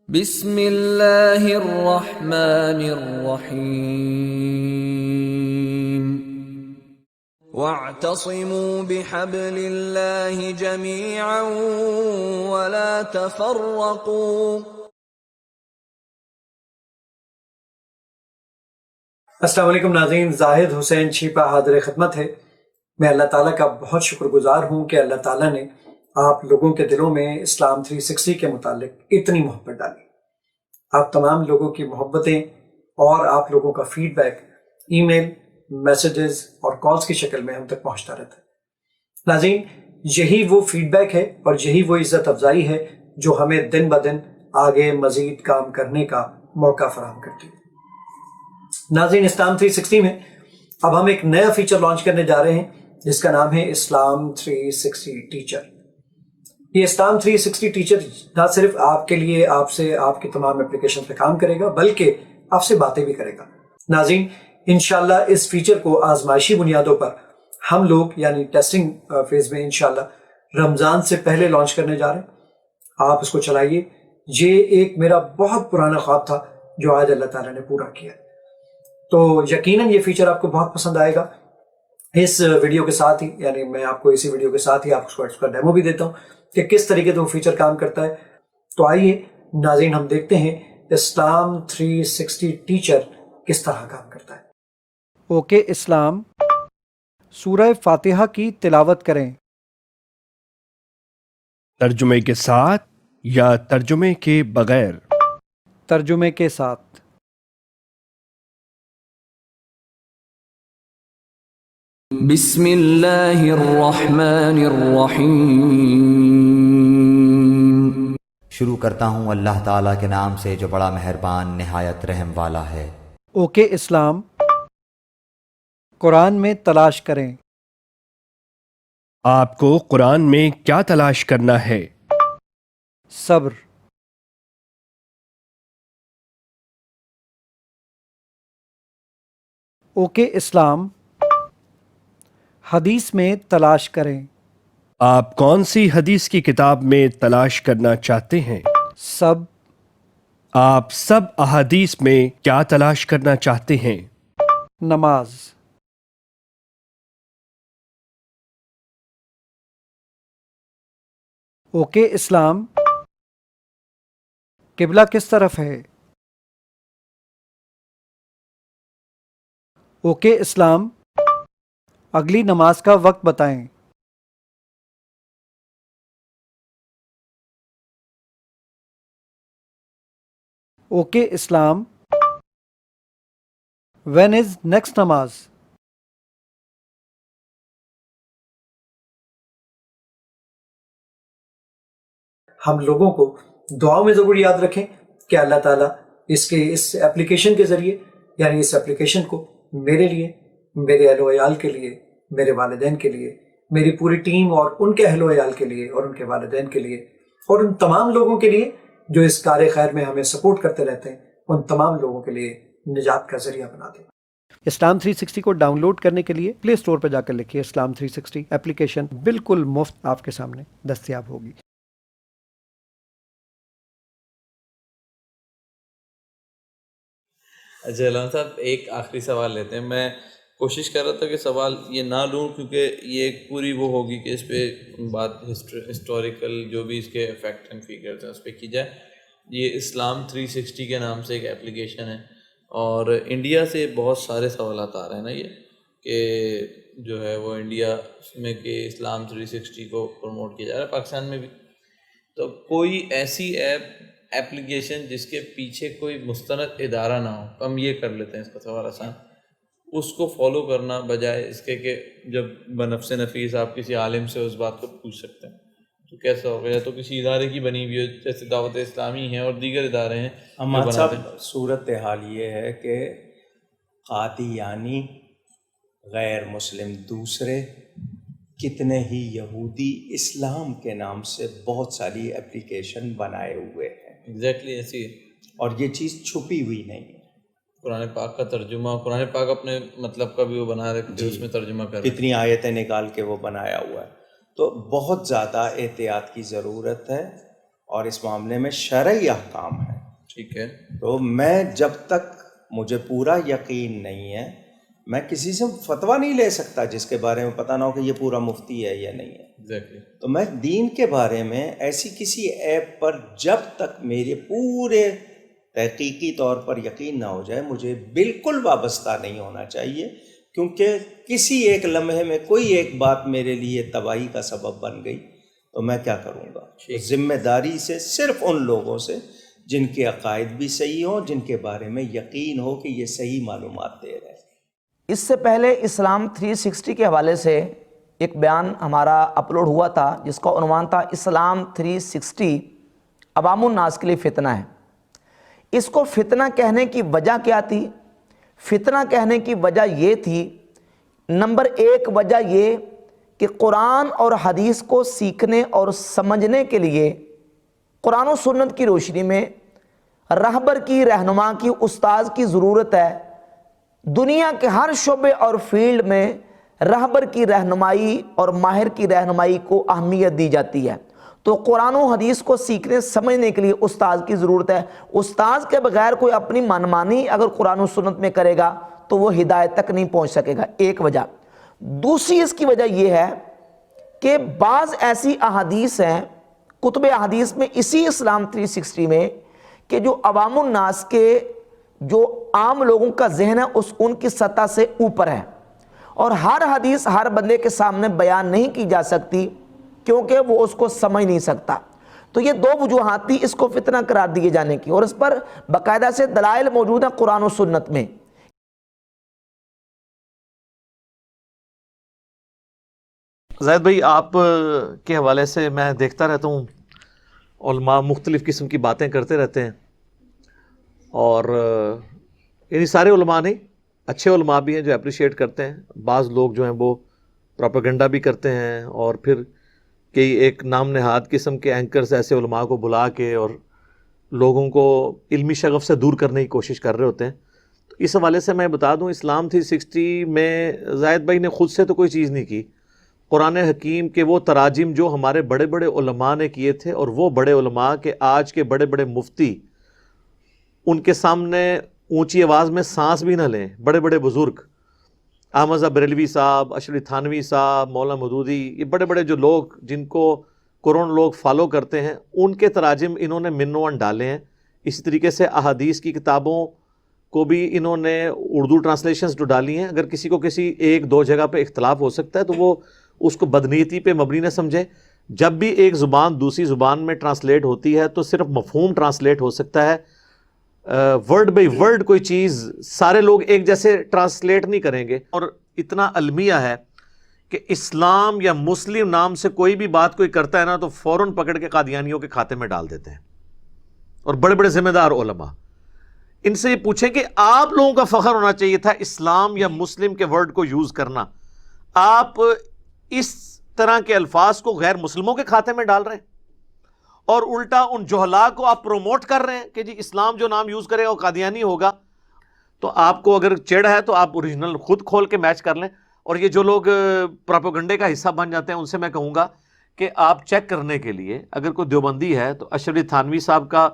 بسم اللہ الرحمن الرحیم واعتصموا بحبل اللہ جميعا ولا تفرقوا۔ السلام علیکم ناظرین، زاہد حسین چھیپا حاضر خدمت ہے۔ میں اللہ تعالیٰ کا بہت شکر گزار ہوں کہ اللہ تعالیٰ نے آپ لوگوں کے دلوں میں اسلام 360 کے متعلق اتنی محبت ڈالی۔ آپ تمام لوگوں کی محبتیں اور آپ لوگوں کا فیڈ بیک ای میل، میسیجز اور کالز کی شکل میں ہم تک پہنچتا رہتا ہے۔ ناظرین، یہی وہ فیڈ بیک ہے اور یہی وہ عزت افزائی ہے جو ہمیں دن بدن آگے مزید کام کرنے کا موقع فراہم کرتی ہے۔ ناظرین، اسلام 360 میں اب ہم ایک نیا فیچر لانچ کرنے جا رہے ہیں جس کا نام ہے اسلام 360 ٹیچر۔ یہ اسلام 360 ٹیچر نہ صرف آپ کے لیے آپ سے آپ کی تمام اپلیکیشن پہ کام کرے گا بلکہ آپ سے باتیں بھی کرے گا۔ ناظرین، انشاءاللہ اس فیچر کو آزمائشی بنیادوں پر ہم لوگ یعنی ٹیسٹنگ فیز میں انشاءاللہ رمضان سے پہلے لانچ کرنے جا رہے ہیں۔ آپ اس کو چلائیے۔ یہ ایک میرا بہت پرانا خواب تھا جو آج اللہ تعالیٰ نے پورا کیا۔ تو یقیناً یہ فیچر آپ کو بہت پسند آئے گا۔ اس ویڈیو کے ساتھ ہی یعنی میں آپ کو اسی ویڈیو کے ساتھ ہی آپ کو اس کا ڈیمو بھی دیتا ہوں کہ کس طریقے سے وہ فیچر کام کرتا ہے۔ تو آئیے ناظرین، ہم دیکھتے ہیں اسلام 360 ٹیچر کس طرح کام کرتا ہے۔ اوکے اسلام، سورہ فاتحہ کی تلاوت کریں۔ ترجمے کے ساتھ یا ترجمے کے بغیر؟ ترجمے کے ساتھ۔ بسم اللہ الرحمن الرحیم۔ شروع کرتا ہوں اللہ تعالیٰ کے نام سے جو بڑا مہربان نہایت رحم والا ہے۔ اوکے اسلام، قرآن میں تلاش کریں۔ آپ کو قرآن میں کیا تلاش کرنا ہے؟ صبر۔ اوکے اسلام، حدیث میں تلاش کریں۔ آپ کون سی حدیث کی کتاب میں تلاش کرنا چاہتے ہیں؟ سب۔ آپ سب احادیث میں کیا تلاش کرنا چاہتے ہیں؟ نماز۔ اوکے اسلام، قبلہ کس طرف ہے؟ اوکے اسلام، اگلی نماز کا وقت بتائیں۔ Okay Islam, when is next نماز؟ ہم لوگوں کو دعاؤں میں ضرور یاد رکھیں کہ اللہ تعالیٰ اس ایپلیکیشن کے ذریعے یعنی اس ایپلیکیشن کو میرے لیے، میرے اہل و عیال کے لیے، میرے والدین کے لیے، میری پوری ٹیم اور ان کے اہل و عیال کے لیے اور ان کے والدین کے لیے اور ان تمام لوگوں کے لیے جو اس کار خیر میں ہمیں سپورٹ کرتے رہتے ہیں، ان تمام لوگوں کے لیے نجات کا ذریعہ بنا دیں۔ اسلام 360 کو ڈاؤن لوڈ کرنے کے لیے پلے اسٹور پہ جا کر لکھیے اسلام 360 ایپلیکیشن بالکل مفت آپ کے سامنے دستیاب ہوگی۔ اچھا علام صاحب، ایک آخری سوال لیتے ہیں۔ میں کوشش کر رہا تھا کہ سوال یہ نہ لوں کیونکہ یہ ایک پوری وہ ہوگی کہ اس پہ بات ہسٹوریکل جو بھی اس کے فیکٹ اینڈ فیگرز ہیں اس پہ کی جائے۔ یہ اسلام 360 کے نام سے ایک اپلیکیشن ہے اور انڈیا سے بہت سارے سوالات آ رہے ہیں نا یہ کہ جو ہے وہ انڈیا میں کہ اسلام 360 کو پروموٹ کیا جا رہا ہے، پاکستان میں بھی۔ تو کوئی ایسی ایپلیکیشن جس کے پیچھے کوئی مستند ادارہ نہ ہو، ہم یہ کر لیتے ہیں اس کا سوال آسان، اس کو فالو کرنا بجائے اس کے کہ جب بنفس نفیس آپ کسی عالم سے اس بات کو پوچھ سکتے ہیں، تو کیسا ہوگا؟ یا تو کسی ادارے کی بنی ہوئی ہو جیسے دعوت اسلامی ہے اور دیگر ادارے ہیں جو بناتے ہیں۔ صورتحال یہ ہے کہ قادیانی، غیر مسلم دوسرے، کتنے ہی یہودی اسلام کے نام سے بہت ساری اپلیکیشن بنائے ہوئے ہیں۔ ایگزیکٹلی ایسی ہے۔ اور یہ چیز چھپی ہوئی نہیں ہے۔ قرآن پاک کا ترجمہ، قرآن پاک اپنے مطلب کا بھی وہ بنا رکھتے اس میں ترجمہ کر کتنی آیتیں نکال کے وہ بنایا ہوا ہے۔ تو بہت زیادہ احتیاط کی ضرورت ہے اور اس معاملے میں شرعی احکام ہے ٹھیک ہے. تو میں جب تک مجھے پورا یقین نہیں ہے میں کسی سے فتویٰ نہیں لے سکتا جس کے بارے میں پتہ نہ ہو کہ یہ پورا مفتی ہے یا نہیں ہے. ایگزیکٹلی. تو میں دین کے بارے میں ایسی کسی ایپ پر جب تک میرے پورے تحقیقی طور پر یقین نہ ہو جائے مجھے بالکل وابستہ نہیں ہونا چاہیے، کیونکہ کسی ایک لمحے میں کوئی ایک بات میرے لیے تباہی کا سبب بن گئی تو میں کیا کروں گا. ذمہ داری سے صرف ان لوگوں سے جن کے عقائد بھی صحیح ہوں، جن کے بارے میں یقین ہو کہ یہ صحیح معلومات دے رہے ہیں. اس سے پہلے اسلام 360 کے حوالے سے ایک بیان ہمارا اپلوڈ ہوا تھا جس کا عنوان تھا اسلام 360 عوام الناس کے لیے فتنہ ہے. اس کو فتنہ کہنے کی وجہ کیا تھی؟ فتنہ کہنے کی وجہ یہ تھی، نمبر 1 وجہ یہ کہ قرآن اور حدیث کو سیکھنے اور سمجھنے کے لیے قرآن و سنت کی روشنی میں رہبر کی، رہنما کی، استاذ کی ضرورت ہے. دنیا کے ہر شعبے اور فیلڈ میں رہبر کی رہنمائی اور ماہر کی رہنمائی کو اہمیت دی جاتی ہے. تو قرآن و حدیث کو سیکھنے سمجھنے کے لیے استاذ کی ضرورت ہے. استاذ کے بغیر کوئی اپنی منمانی اگر قرآن و سنت میں کرے گا تو وہ ہدایت تک نہیں پہنچ سکے گا. ایک وجہ. دوسری اس کی وجہ یہ ہے کہ بعض ایسی احادیث ہیں کتب احادیث میں اسی اسلام 360 میں کہ جو عوام الناس کے جو عام لوگوں کا ذہن ہے ان کی سطح سے اوپر ہے، اور ہر حدیث ہر بندے کے سامنے بیان نہیں کی جا سکتی کیونکہ وہ اس کو سمجھ نہیں سکتا. تو یہ 2 وجوہات تھی اس کو فتنہ قرار دیے جانے کی، اور اس پر باقاعدہ سے دلائل موجود ہیں قرآن و سنت میں. زاہد بھائی، آپ کے حوالے سے میں دیکھتا رہتا ہوں علماء مختلف قسم کی باتیں کرتے رہتے ہیں، اور یعنی سارے علماء نہیں، اچھے علماء بھی ہیں جو اپریشیٹ کرتے ہیں. بعض لوگ جو ہیں وہ پروپیگنڈا بھی کرتے ہیں، اور پھر کئی ایک نام نہاد قسم کے اینکرز ایسے علماء کو بلا کے اور لوگوں کو علمی شغف سے دور کرنے کی کوشش کر رہے ہوتے ہیں. تو اس حوالے سے میں بتا دوں اسلام 360 میں زاہد بھائی نے خود سے تو کوئی چیز نہیں کی. قرآن حکیم کے وہ تراجم جو ہمارے بڑے بڑے علماء نے کیے تھے، اور وہ بڑے علماء کے آج کے بڑے بڑے مفتی ان کے سامنے اونچی آواز میں سانس بھی نہ لیں. بڑے بڑے بزرگ احمد رضا بریلوی صاحب، اشرف علی تھانوی صاحب، مولانا مودودی، یہ بڑے بڑے جو لوگ جن کو کروڑوں لوگ فالو کرتے ہیں، ان کے تراجم انہوں نے من و عن ڈالے ہیں. اسی طریقے سے احادیث کی کتابوں کو بھی انہوں نے اردو ٹرانسلیشنز جو ڈالی ہیں. اگر کسی کو کسی 1-2 جگہ پہ اختلاف ہو سکتا ہے تو وہ اس کو بدنیتی پہ مبنی نہ سمجھے. جب بھی ایک زبان دوسری زبان میں ٹرانسلیٹ ہوتی ہے تو صرف مفہوم ٹرانسلیٹ ہو سکتا ہے، ورڈ بائی ورڈ کوئی چیز سارے لوگ ایک جیسے ٹرانسلیٹ نہیں کریں گے. اور اتنا المیہ ہے کہ اسلام یا مسلم نام سے کوئی بھی بات کوئی کرتا ہے نا تو فوراً پکڑ کے قادیانیوں کے کھاتے میں ڈال دیتے ہیں. اور بڑے بڑے ذمہ دار علماء ان سے یہ پوچھیں کہ آپ لوگوں کا فخر ہونا چاہیے تھا اسلام یا مسلم کے ورڈ کو یوز کرنا، آپ اس طرح کے الفاظ کو غیر مسلموں کے کھاتے میں ڈال رہے ہیں، اور الٹا ان جہلاء کو آپ پروموٹ کر رہے ہیں کہ جی اسلام جو نام یوز کرے گا وہ قادیانی ہوگا. تو آپ کو اگر چڑ ہے تو آپ اوریجنل خود کھول کے میچ کر لیں. اور یہ جو لوگ پروپیگنڈے کا حصہ بن جاتے ہیں ان سے میں کہوں گا کہ آپ چیک کرنے کے لیے اگر کوئی دیوبندی ہے تو اشرف علی تھانوی صاحب کا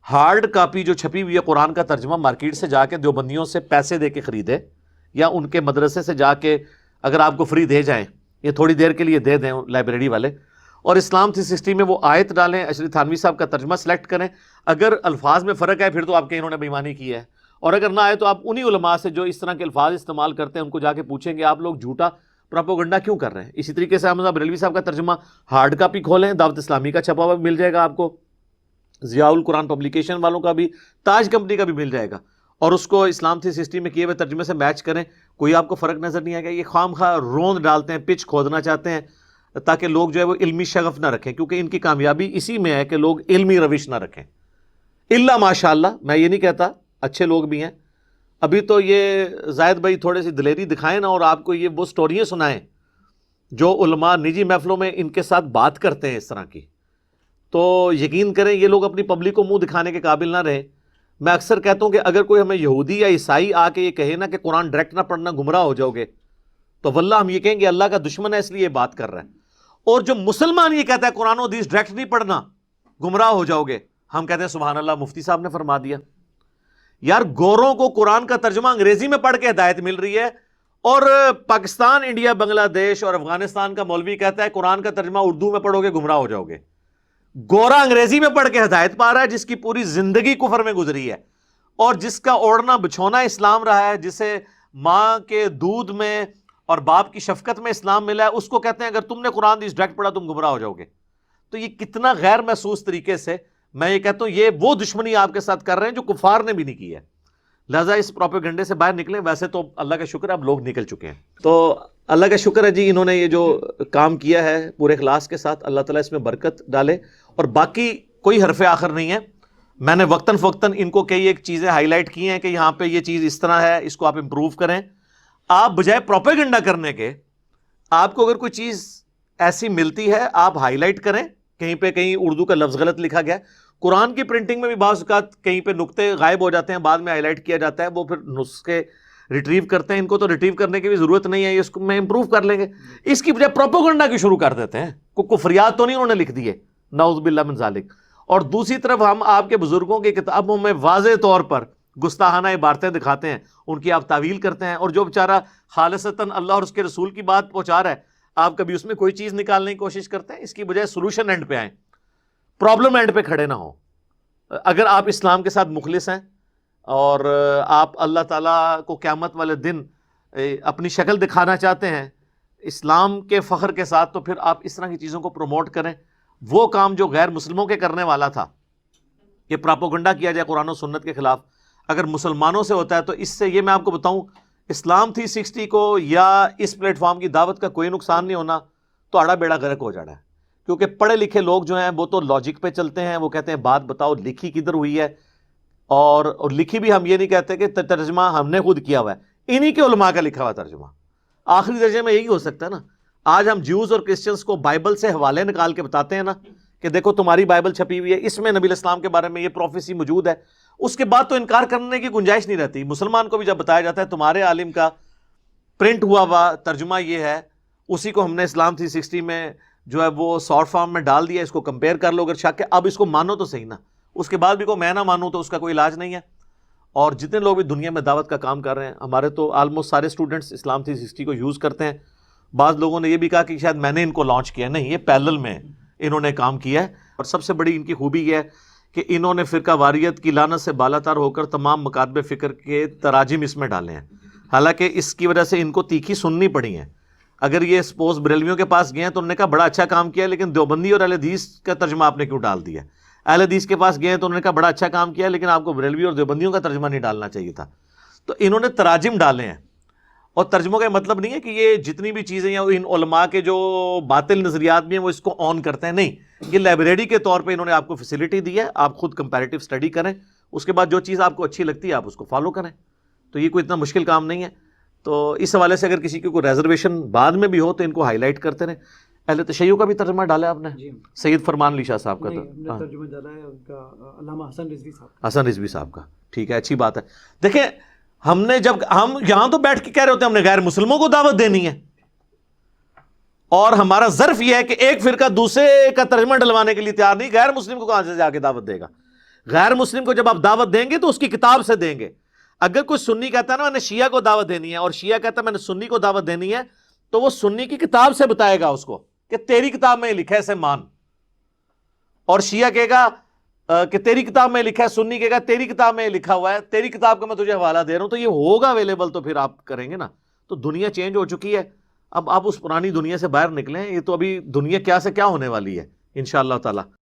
ہارڈ کاپی جو چھپی ہوئی ہے قرآن کا ترجمہ مارکیٹ سے جا کے دیوبندیوں سے پیسے دے کے خریدے، یا ان کے مدرسے سے جا کے اگر آپ کو فری دے جائیں، یہ تھوڑی دیر کے لیے دے دیں لائبریری والے، اور اسلام 360 میں وہ آیت ڈالیں، اشرف تھانوی صاحب کا ترجمہ سلیکٹ کریں. اگر الفاظ میں فرق ہے پھر تو آپ کے انہوں نے بےایمانی کی ہے، اور اگر نہ آئے تو آپ انہی علماء سے جو اس طرح کے الفاظ استعمال کرتے ہیں ان کو جا کے پوچھیں کہ آپ لوگ جھوٹا پروپیگنڈا کیوں کر رہے ہیں. اسی طریقے سے احمد بریلوی صاحب کا ترجمہ ہارڈ کاپی کھولیں، دعوت اسلامی کا چھپا ہوا بھی مل جائے گا آپ کو، ضیاء القرآن پبلیکیشن والوں کا بھی، تاج کمپنی کا بھی مل جائے گا، اور اس کو اسلام 360 میں کیے ہوئے ترجمے سے میچ کریں، کوئی آپ کو فرق نظر نہیں آئے گا. یہ خام خواہ روند ڈالتے ہیں، پچ کھودنا چاہتے ہیں تاکہ لوگ جو ہے وہ علمی شغف نہ رکھیں، کیونکہ ان کی کامیابی اسی میں ہے کہ لوگ علمی روش نہ رکھیں. الا ماشاء اللہ، میں یہ نہیں کہتا، اچھے لوگ بھی ہیں. ابھی تو یہ زاہد بھائی تھوڑے سی دلیری دکھائیں نا، اور آپ کو یہ وہ سٹوریاں سنائیں جو علماء نجی محفلوں میں ان کے ساتھ بات کرتے ہیں اس طرح کی، تو یقین کریں یہ لوگ اپنی پبلک کو منہ دکھانے کے قابل نہ رہیں. میں اکثر کہتا ہوں کہ اگر کوئی ہمیں یہودی یا عیسائی آ کے یہ کہے نا کہ قرآن ڈائریکٹ نہ پڑھنا گمراہ ہو جاؤ گے، تو واللہ ہم یہ کہیں گے اللہ کا دشمن ہے اس لیے یہ بات کر رہا ہے. اور جو مسلمان یہ کہتا ہے قرآن و حدیث ڈائریکٹ نہیں پڑھنا گمراہ ہو جاؤ گے، ہم کہتے ہیں سبحان اللہ مفتی صاحب نے فرما دیا. یار گوروں کو قرآن کا ترجمہ انگریزی میں پڑھ کے ہدایت مل رہی ہے, اور پاکستان, انڈیا, بنگلہ دیش اور افغانستان کا مولوی کہتا ہے قرآن کا ترجمہ اردو میں پڑھو گے گمراہ ہو جاؤ گے. گورا انگریزی میں پڑھ کے ہدایت پا رہا ہے, جس کی پوری زندگی کفر میں گزری ہے, اور جس کا اوڑھنا بچھونا اسلام رہا ہے, جسے ماں کے دودھ میں اور باپ کی شفقت میں اسلام ملا ہے, اس کو کہتے ہیں اگر تم نے قرآن حدیث ڈائریکٹ پڑھا تم گمراہ ہو جاؤ گے. تو یہ کتنا غیر محسوس طریقے سے, میں یہ کہتا ہوں یہ وہ دشمنی آپ کے ساتھ کر رہے ہیں جو کفار نے بھی نہیں کی ہے. لہٰذا اس پروپیگنڈے سے باہر نکلیں. ویسے تو اللہ کا شکر ہے اب لوگ نکل چکے ہیں, تو اللہ کا شکر ہے جی انہوں نے یہ جو کام کیا ہے پورے اخلاص کے ساتھ, اللہ تعالیٰ اس میں برکت ڈالے. اور باقی کوئی حرف آخر نہیں ہے, میں نے وقتاً فوقتاً ان کو کئی ایک چیزیں ہائی لائٹ کی ہیں کہ یہاں پہ یہ چیز اس طرح ہے, اس کو آپ امپروو کریں. آپ بجائے پروپیگنڈا کرنے کے, آپ کو اگر کوئی چیز ایسی ملتی ہے آپ ہائی لائٹ کریں. کہیں پہ کہیں اردو کا لفظ غلط لکھا گیا ہے, قرآن کی پرنٹنگ میں بھی بعض اوقات کہیں پہ نقطے غائب ہو جاتے ہیں, بعد میں ہائی لائٹ کیا جاتا ہے, وہ پھر نسخے ریٹریو کرتے ہیں. ان کو تو ریٹریو کرنے کی بھی ضرورت نہیں ہے, اس کو میں امپروو کر لیں گے. اس کی بجائے پروپیگنڈا کی شروع کر دیتے ہیں. کوئی کفریات تو نہیں انہوں نے لکھ دیے, نعوذ باللہ من ذالک. اور دوسری طرف ہم آپ کے بزرگوں کی کتابوں میں واضح طور پر گستاخانہ عبارتیں دکھاتے ہیں, ان کی آپ تعویل کرتے ہیں, اور جو بیچارہ خالصتاً اللہ اور اس کے رسول کی بات پہنچا رہا ہے آپ کبھی اس میں کوئی چیز نکالنے کی کوشش کرتے ہیں. اس کی بجائے سولوشن اینڈ پہ آئیں, پرابلم اینڈ پہ کھڑے نہ ہوں. اگر آپ اسلام کے ساتھ مخلص ہیں اور آپ اللہ تعالیٰ کو قیامت والے دن اپنی شکل دکھانا چاہتے ہیں اسلام کے فخر کے ساتھ, تو پھر آپ اس طرح کی چیزوں کو پروموٹ کریں. وہ کام جو غیر مسلموں کے کرنے والا تھا کہ پراپوگنڈا کیا جائے قرآن و سنت کے خلاف, اگر مسلمانوں سے ہوتا ہے تو اس سے یہ میں آپ کو بتاؤں اسلام 360 کو یا اس پلیٹ فارم کی دعوت کا کوئی نقصان نہیں ہونا, تو آڑا بیڑا غرق ہو جانا ہے. کیونکہ پڑھے لکھے لوگ جو ہیں وہ تو لاجک پہ چلتے ہیں, وہ کہتے ہیں بات بتاؤ لکھی کدھر ہوئی ہے, اور لکھی بھی ہم یہ نہیں کہتے کہ ترجمہ ہم نے خود کیا ہوا ہے, انہی کے علماء کا لکھا ہوا ترجمہ. آخری درجے میں یہی ہو سکتا ہے نا. آج ہم جیوز اور کرسچنس کو بائبل سے حوالے نکال کے بتاتے ہیں نا کہ دیکھو تمہاری بائبل چھپی ہوئی ہے, اس میں نبی الاسلام کے بارے میں یہ پروفیسی موجود ہے, اس کے بعد تو انکار کرنے کی گنجائش نہیں رہتی. مسلمان کو بھی جب بتایا جاتا ہے تمہارے عالم کا پرنٹ ہوا ہوا ترجمہ یہ ہے, اسی کو ہم نے اسلام 360 میں جو ہے وہ شارٹ فارم میں ڈال دیا, اس کو کمپیئر کر لو اگر شک ہے, اب اس کو مانو تو صحیح نا. اس کے بعد بھی کو میں نہ مانوں تو اس کا کوئی علاج نہیں ہے. اور جتنے لوگ بھی دنیا میں دعوت کا کام کر رہے ہیں, ہمارے تو آلموسٹ سارے اسٹوڈنٹس اسلام 360 کو یوز کرتے ہیں. بعض لوگوں نے یہ بھی کہا کہ شاید میں نے ان کو لانچ کیا, نہیں, یہ پیرلل میں انہوں نے کام کیا ہے. اور سب سے بڑی ان کی خوبی یہ ہے کہ انہوں نے فرقہ واریت کی لعنت سے بالاتر ہو کر تمام مکاتب فکر کے تراجم اس میں ڈالے ہیں. حالانکہ اس کی وجہ سے ان کو تیکھی سننی پڑی ہیں. اگر یہ سپوز بریلویوں کے پاس گئے ہیں تو انہوں نے کہا بڑا اچھا کام کیا, لیکن دیوبندی اور اہل حدیث کا ترجمہ آپ نے کیوں ڈال دیا. اہل حدیث کے پاس گئے ہیں تو انہوں نے کہا بڑا اچھا کام کیا, لیکن آپ کو بریلوی اور دیوبندیوں کا ترجمہ نہیں ڈالنا چاہیے تھا. تو انہوں نے تراجم ڈالے ہیں. اور ترجموں کا مطلب نہیں ہے کہ یہ جتنی بھی چیزیں ہیں ان علماء کے جو باطل نظریات بھی ہیں وہ اس کو آن کرتے ہیں, نہیں, یہ لائبریری کے طور پہ انہوں نے آپ کو فیسلٹی دی ہے, آپ خود کمپیریٹیو اسٹڈی کریں, اس کے بعد جو چیز آپ کو اچھی لگتی ہے آپ اس کو فالو کریں. تو یہ کوئی اتنا مشکل کام نہیں ہے. تو اس حوالے سے اگر کسی کی کوئی ریزرویشن بعد میں بھی ہو تو ان کو ہائی لائٹ کرتے رہیں. اہل تشیع کا بھی ترجمہ ڈالا ہے آپ نے, سید فرمان علی شاہ صاحب کا ترجمہ ڈالا ہے ان کا, علامہ حسن رضوی صاحب کا. ٹھیک ہے, اچھی بات ہے. دیکھیں ہم نے جب ہم یہاں تو بیٹھ کے کہہ رہے ہوتے ہیں ہم نے غیر مسلموں کو دعوت دینی ہے, اور ہمارا ظرف یہ ہے کہ ایک فرقہ دوسرے کا ترجمہ ڈلوانے کے لیے تیار نہیں. غیر مسلم کو کہاں سے جا کے دعوت دے گا؟ غیر مسلم کو جب آپ دعوت دیں گے تو اس کی کتاب سے دیں گے. اگر کوئی سنی کہتا ہے نا میں نے شیعہ کو دعوت دینی ہے, اور شیعہ کہتا ہے میں نے سنی کو دعوت دینی ہے, تو وہ سنی کی کتاب سے بتائے گا اس کو کہ تیری کتاب میں لکھا ہے اسے مان, اور شیعہ کہے گا کہ تیری کتاب میں لکھا ہے, سنی کہے گا تیری کتاب میں لکھا ہوا ہے, تیری کتاب کا میں تجھے حوالہ دے رہا ہوں. تو یہ ہوگا اویلیبل تو پھر آپ کریں گے نا. تو دنیا چینج ہو چکی ہے, اب آپ اس پرانی دنیا سے باہر نکلیں. یہ تو ابھی دنیا کیا سے کیا ہونے والی ہے انشاءاللہ تعالی.